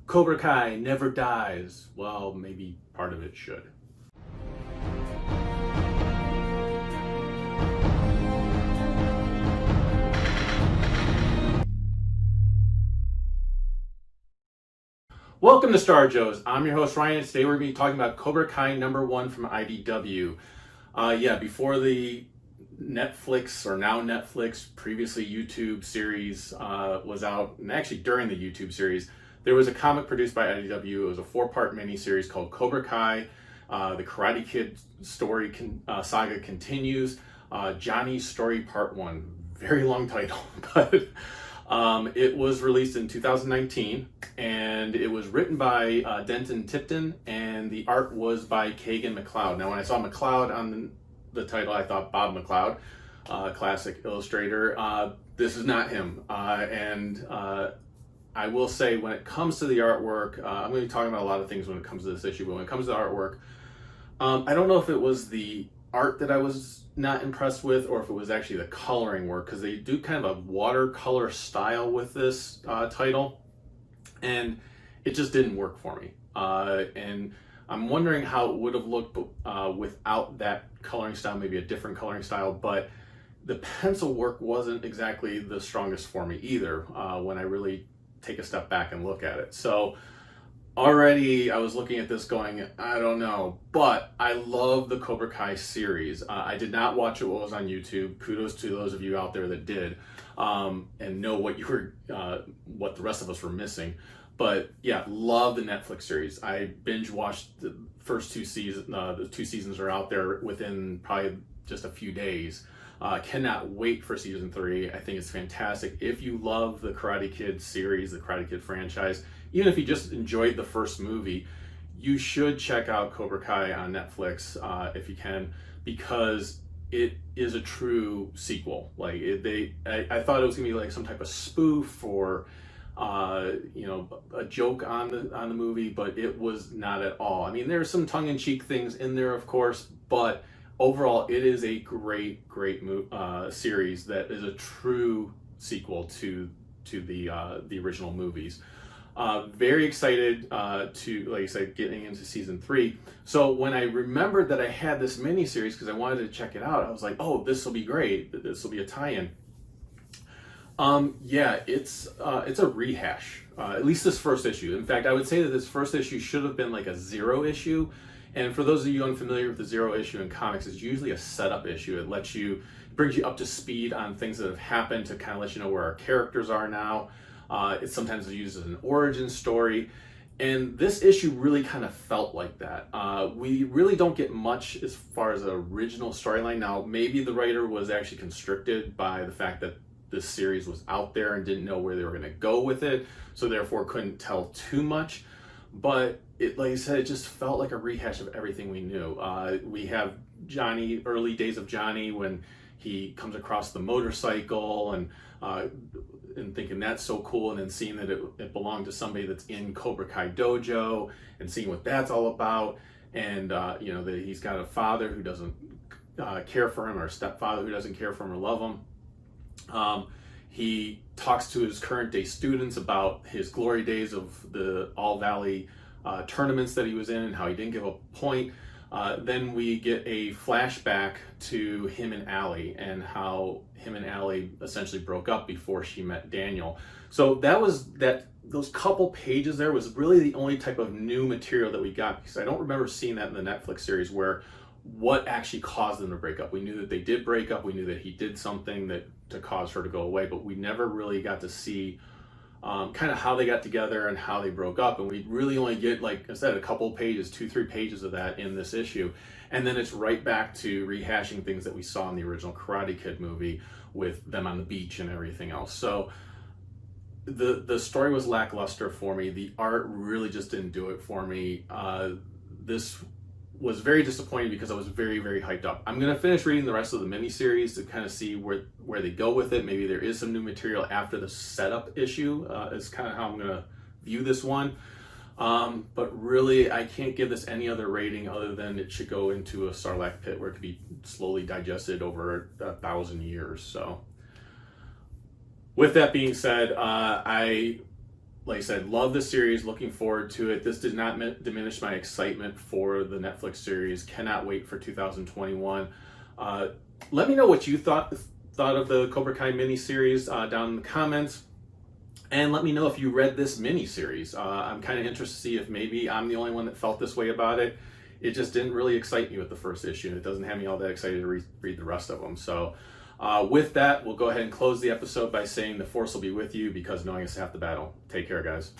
Cobra Kai never dies. Well, maybe part of it should. Welcome to Star Joes. I'm your host Ryan. Today we're going to be talking about Cobra Kai #1 from IDW. Before the Netflix, or now Netflix, previously YouTube series was out, and actually during the YouTube series, there was a comic produced by IDW. It was a 4-part miniseries called Cobra Kai, the Karate Kid Saga Continues, Johnny's Story Part 1. Very long title, but it was released in 2019, and it was written by Denton Tipton, and the art was by Kagan McLeod. Now, when I saw McLeod on the title, I thought Bob McLeod, classic illustrator. This is not him, and I will say, when it comes to the artwork, I'm going to be talking about a lot of things when it comes to this issue, but when it comes to the artwork, I don't know if it was the art that I was not impressed with, or if it was actually the coloring work, because they do kind of a watercolor style with this title, and it just didn't work for me. And I'm wondering how it would have looked without that coloring style, maybe a different coloring style, but the pencil work wasn't exactly the strongest for me either when I really take a step back and look at it. So already I was looking at this going, I don't know, but I love the Cobra Kai series. I did not watch it while it was on YouTube. Kudos to those of you out there that did, and know what what the rest of us were missing. But yeah, love the Netflix series. I binge watched the first 2 seasons. The 2 seasons are out there within probably just a few days. Cannot wait for season 3. I think it's fantastic. If you love the Karate Kid series, the Karate Kid franchise, even if you just enjoyed the first movie, you should check out Cobra Kai on Netflix if you can, because it is a true sequel. Like I thought it was gonna be like some type of spoof or a joke on the movie, but it was not at all. I mean, there's some tongue-in-cheek things in there, of course, but overall, it is a great series that is a true sequel to the original movies. Very excited to, like I said, getting into season 3. So when I remembered that I had this mini series, because I wanted to check it out, I was like, oh, this will be great. This will be a tie-in. Yeah, it's a rehash. At least this first issue. In fact, I would say that this first issue should have been like a 0 issue. And for those of you unfamiliar with the 0 issue in comics, it's usually a setup issue. It brings you up to speed on things that have happened to kind of let you know where our characters are now. It's sometimes used as an origin story. And this issue really kind of felt like that. We really don't get much as far as an original storyline. Now, maybe the writer was actually constricted by the fact that this series was out there and didn't know where they were going to go with it, so therefore couldn't tell too much. But like I said, it just felt like a rehash of everything we knew. We have Johnny, early days of Johnny, when he comes across the motorcycle and thinking that's so cool, and then seeing that it belonged to somebody that's in Cobra Kai dojo, and seeing what that's all about, and that he's got a father who doesn't care for him, or a stepfather who doesn't care for him or love him. He talks to his current day students about his glory days of the All Valley tournaments that he was in, and how he didn't give a point. Then we get a flashback to him and Allie, and how him and Allie essentially broke up before she met Daniel. So those couple pages there was really the only type of new material that we got, because I don't remember seeing that in the Netflix series, where what actually caused them to break up. We knew that they did break up. We knew that he did something to cause her to go away, but we never really got to see kind of how they got together and how they broke up. And we really only get, like I said, a couple pages, 2-3 pages of that in this issue. And then it's right back to rehashing things that we saw in the original Karate Kid movie, with them on the beach and everything else. So the story was lackluster for me. The art really just didn't do it for me. This was very disappointing, because I was very, very hyped up. I'm going to finish reading the rest of the miniseries to kind of see where they go with it. Maybe there is some new material after the setup issue, is kind of how I'm going to view this one. But really, I can't give this any other rating other than it should go into a Sarlacc pit, where it could be slowly digested over 1,000 years. So with that being said, I like I said, love the series, looking forward to it. This did not diminish my excitement for the Netflix series. Cannot wait for 2021. Let me know what you thought of the Cobra Kai miniseries down in the comments. And let me know if you read this miniseries. I'm kind of interested to see if maybe I'm the only one that felt this way about it. It just didn't really excite me with the first issue. It doesn't have me all that excited to read the rest of them. So with that, we'll go ahead and close the episode by saying the Force will be with you, because knowing is half the battle. Take care, guys.